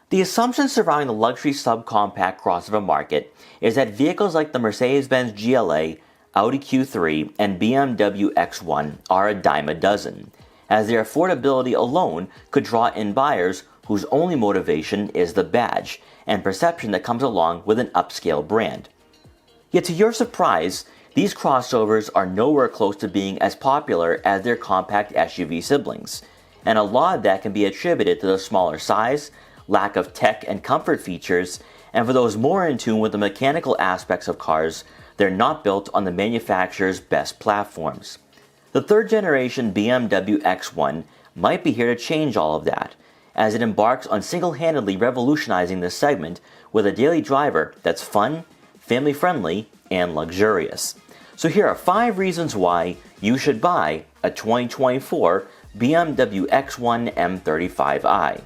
The assumption surrounding the luxury subcompact crossover market is that vehicles like the Mercedes Benz GLA, Audi Q3, and BMW X1 are a dime a dozen, as their affordability alone could draw in buyers whose only motivation is the badge and perception that comes along with an upscale brand. Yet to your surprise, these crossovers are nowhere close to being as popular as their compact SUV siblings, and a lot of that can be attributed to the smaller size, lack of tech and comfort features, and for those more in tune with the mechanical aspects of cars, they're not built on the manufacturer's best platforms. The third generation BMW X1 might be here to change all of that, as it embarks on single-handedly revolutionizing this segment with a daily driver that's fun, family-friendly, and luxurious. So here are 5 reasons why you should buy a 2024 BMW X1 M35i.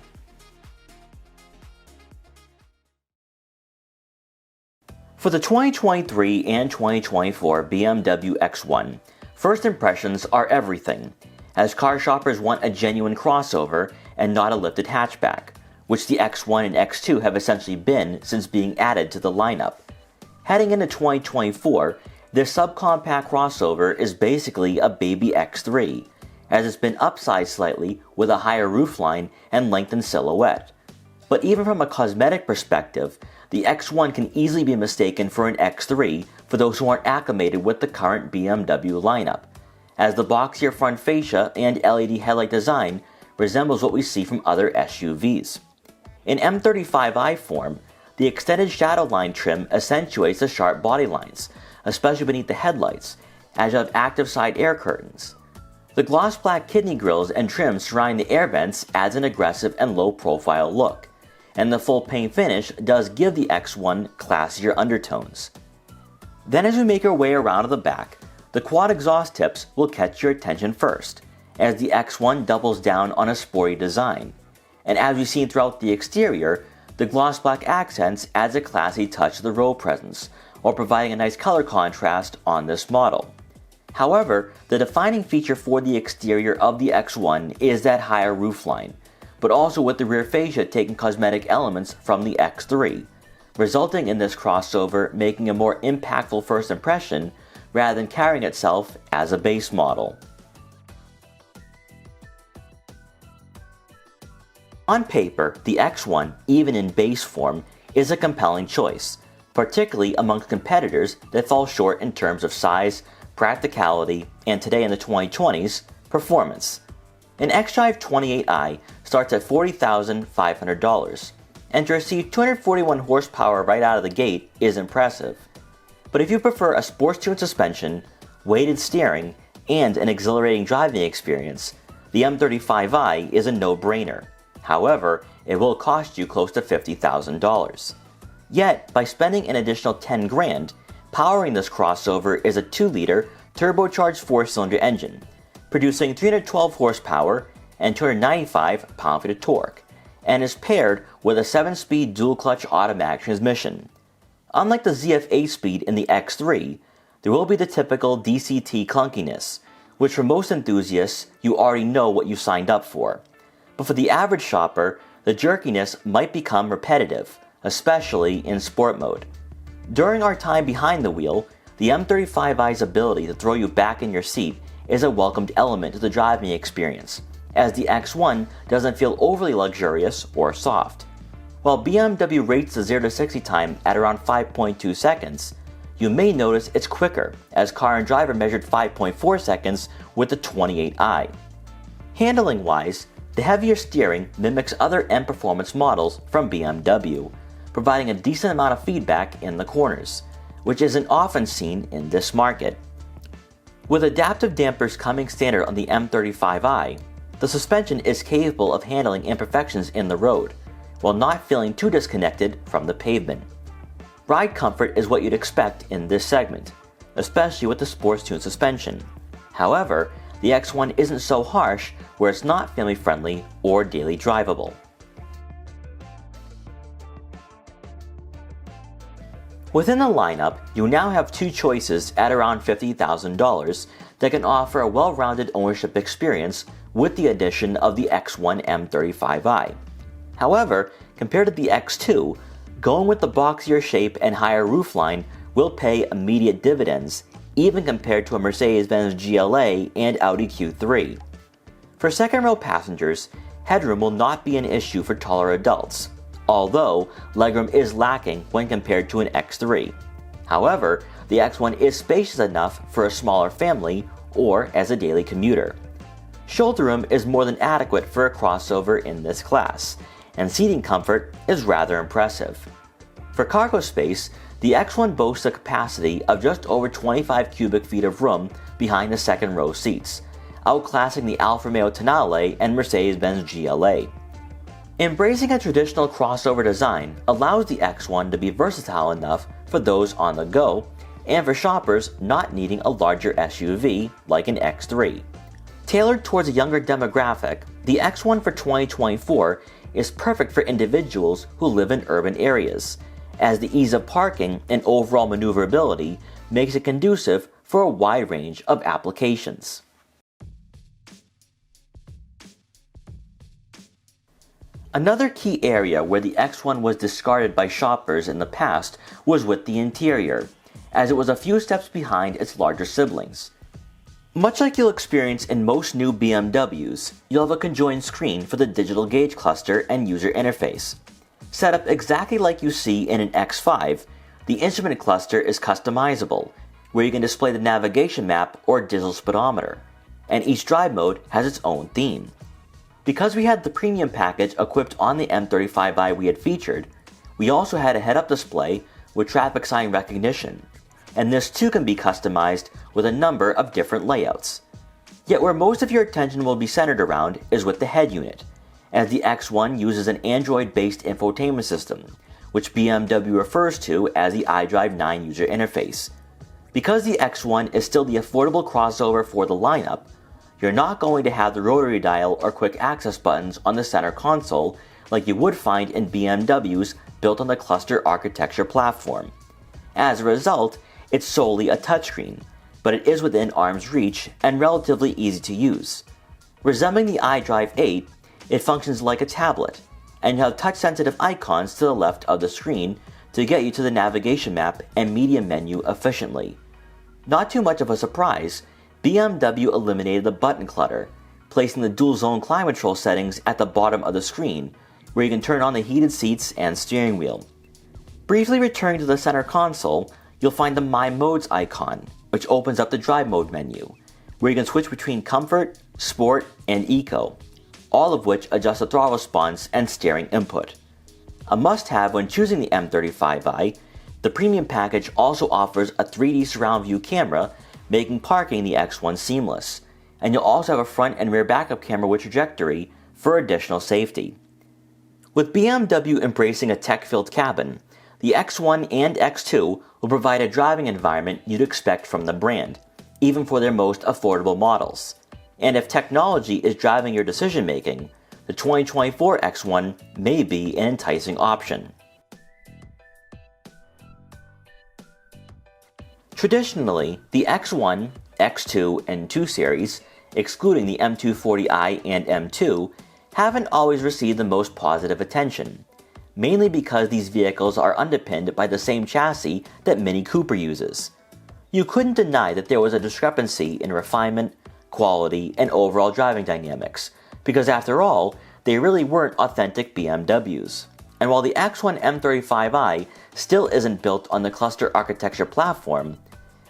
For the 2023 and 2024 BMW X1, first impressions are everything, as car shoppers want a genuine crossover and not a lifted hatchback, which the X1 and X2 have essentially been since being added to the lineup. Heading into 2024, this subcompact crossover is basically a baby X3, as it's been upsized slightly with a higher roofline and lengthened silhouette. But even from a cosmetic perspective, the X1 can easily be mistaken for an X3 for those who aren't acclimated with the current BMW lineup, as the boxier front fascia and LED headlight design resembles what we see from other SUVs. In M35i form, the extended shadow line trim accentuates the sharp body lines, especially beneath the headlights, as you have active side air curtains. The gloss black kidney grills and trim surrounding the air vents adds an aggressive and low-profile look, and the full paint finish does give the X1 classier undertones. Then as we make our way around to the back, the quad exhaust tips will catch your attention first, as the X1 doubles down on a sporty design. And as we've seen throughout the exterior, the gloss black accents adds a classy touch to the road presence, while providing a nice color contrast on this model. However, the defining feature for the exterior of the X1 is that higher roofline, but also with the rear fascia taking cosmetic elements from the X3, resulting in this crossover making a more impactful first impression rather than carrying itself as a base model. On paper, the X1, even in base form, is a compelling choice, particularly amongst competitors that fall short in terms of size, practicality, and today in the 2020s, performance. An xDrive 28i starts at $40,500, and to receive 241 horsepower right out of the gate is impressive. But if you prefer a sports-tuned suspension, weighted steering, and an exhilarating driving experience, the M35i is a no-brainer. However, it will cost you close to $50,000. Yet, by spending an additional $10 grand, powering this crossover is a 2-liter turbocharged 4-cylinder engine, producing 312 horsepower and 295 pound-feet of torque, and is paired with a 7-speed dual-clutch automatic transmission. Unlike the ZF 8-speed in the X3, there will be the typical DCT clunkiness, which for most enthusiasts, you already know what you signed up for. But for the average shopper, the jerkiness might become repetitive, especially in sport mode. During our time behind the wheel, the M35i's ability to throw you back in your seat is a welcomed element to the driving experience, as the X1 doesn't feel overly luxurious or soft. While BMW rates the 0 to 60 time at around 5.2 seconds, you may notice it's quicker, as car and driver measured 5.4 seconds with the 28i. Handling-wise, the heavier steering mimics other M performance models from BMW, providing a decent amount of feedback in the corners, which isn't often seen in this market. With adaptive dampers coming standard on the M35i, the suspension is capable of handling imperfections in the road, while not feeling too disconnected from the pavement. Ride comfort is what you'd expect in this segment, especially with the sports-tuned suspension. However, the X1 isn't so harsh where it's not family-friendly or daily drivable. Within the lineup, you now have 2 choices at around $50,000 that can offer a well-rounded ownership experience with the addition of the X1 M35i. However, compared to the X2, going with the boxier shape and higher roofline will pay immediate dividends, even compared to a Mercedes Benz GLA and Audi Q3. For second row passengers, headroom will not be an issue for taller adults, although legroom is lacking when compared to an X3. However, the X1 is spacious enough for a smaller family or as a daily commuter. Shoulder room is more than adequate for a crossover in this class, and seating comfort is rather impressive. For cargo space, the X1 boasts a capacity of just over 25 cubic feet of room behind the second row seats, outclassing the Alfa Romeo Tonale and Mercedes Benz GLA. Embracing a traditional crossover design allows the X1 to be versatile enough for those on the go and for shoppers not needing a larger SUV like an X3. Tailored towards a younger demographic, the X1 for 2024 is perfect for individuals who live in urban areas, as the ease of parking and overall maneuverability makes it conducive for a wide range of applications. Another key area where the X1 was discarded by shoppers in the past was with the interior, as it was a few steps behind its larger siblings. Much like you'll experience in most new BMWs, you'll have a conjoined screen for the digital gauge cluster and user interface. Set up exactly like you see in an X5, the instrument cluster is customizable, where you can display the navigation map or digital speedometer, and each drive mode has its own theme. Because we had the premium package equipped on the M35i we had featured, we also had a head-up display with traffic sign recognition, and this too can be customized with a number of different layouts. Yet where most of your attention will be centered around is with the head unit, as the X1 uses an Android-based infotainment system, which BMW refers to as the iDrive 9 user interface. Because the X1 is still the affordable crossover for the lineup, you're not going to have the rotary dial or quick access buttons on the center console like you would find in BMWs built on the cluster architecture platform. As a result, it's solely a touchscreen, but it is within arm's reach and relatively easy to use. Resembling the iDrive 8, it functions like a tablet, and you have touch-sensitive icons to the left of the screen to get you to the navigation map and media menu efficiently. Not too much of a surprise, BMW eliminated the button clutter, placing the dual-zone climate control settings at the bottom of the screen, where you can turn on the heated seats and steering wheel. Briefly returning to the center console, you'll find the My Modes icon, which opens up the drive mode menu, where you can switch between comfort, sport, and eco, all of which adjust the throttle response and steering input. A must-have when choosing the M35i, the premium package also offers a 3D surround view camera, making parking the X1 seamless, and you'll also have a front and rear backup camera with trajectory for additional safety. With BMW embracing a tech-filled cabin, the X1 and X2 will provide a driving environment you'd expect from the brand, even for their most affordable models. And if technology is driving your decision-making, the 2024 X1 may be an enticing option. Traditionally, the X1, X2, and 2 series, excluding the M340i and M2, haven't always received the most positive attention, mainly because these vehicles are underpinned by the same chassis that Mini Cooper uses. You couldn't deny that there was a discrepancy in refinement, quality, and overall driving dynamics, because after all, they really weren't authentic BMWs. And while the X1 M35i still isn't built on the cluster architecture platform,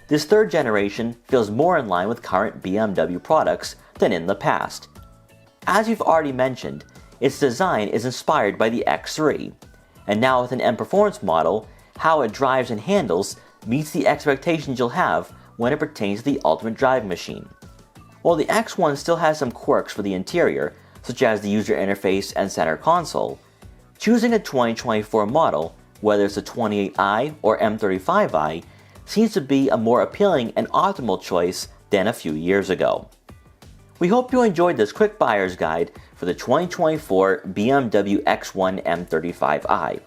this third generation feels more in line with current BMW products than in the past. As you've already mentioned, its design is inspired by the X3, and now with an M Performance model, how it drives and handles meets the expectations you'll have when it pertains to the ultimate driving machine. While the X1 still has some quirks for the interior, such as the user interface and center console, choosing a 2024 model, whether it's a 28i or M35i, seems to be a more appealing and optimal choice than a few years ago. We hope you enjoyed this quick buyer's guide for the 2024 BMW X1 M35i.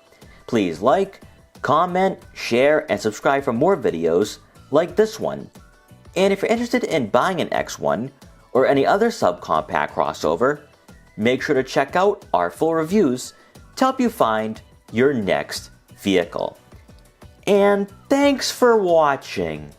Please like, comment, share, and subscribe for more videos like this one. And if you're interested in buying an X1 or any other subcompact crossover, make sure to check out our full reviews to help you find your next vehicle. And thanks for watching.